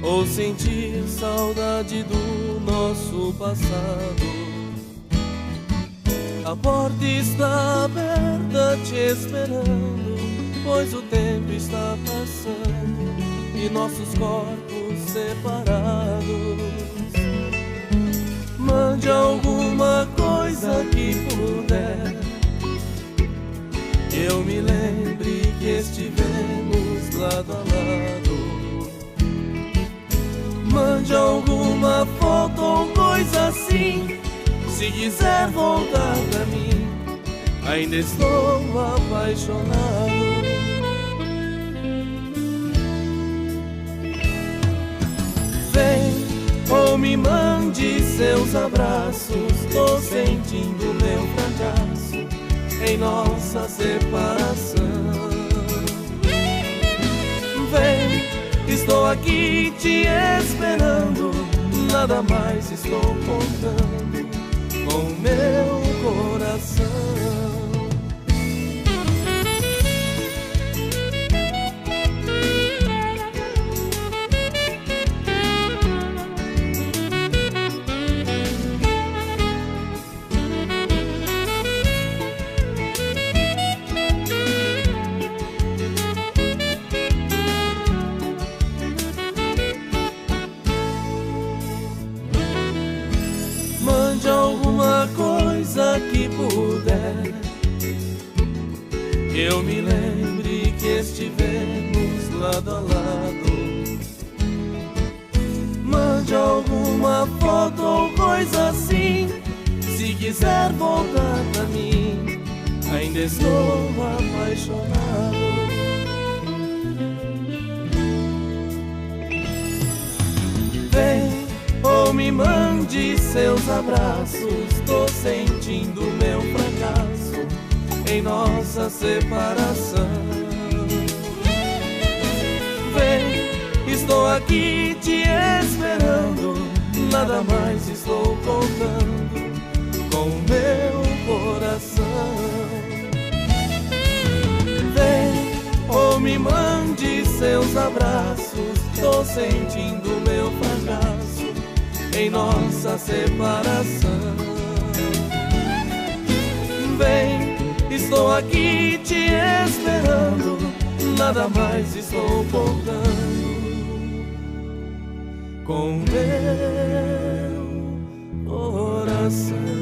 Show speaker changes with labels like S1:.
S1: ou sentir saudade do nosso passado. A porta está aberta te esperando, pois o tempo está passando e nossos corpos separados. Mande alguma coisa que puder, que eu me lembre que estivemos lado a lado. Mande alguma foto ou coisa assim, se quiser voltar pra mim, ainda estou apaixonado. Vem ou me mande seus abraços, tô sentindo meu fracasso em nossa separação. Vem, estou aqui te esperando, nada mais estou contando com meu coração. Mande alguma coisa que puder, que eu me lembre que estivemos lado a lado. Mande alguma foto ou coisa assim, se quiser voltar pra mim, ainda estou apaixonado. Vem ou me mande seus abraços, tô sentindo meu fracasso em nossa separação. Vem, estou aqui te esperando, nada mais estou contando com meu coração. Vem ou me mande seus abraços, tô sentindo meu fracasso em nossa separação. Vem, estou aqui te esperando, nada mais estou contando com meu coração.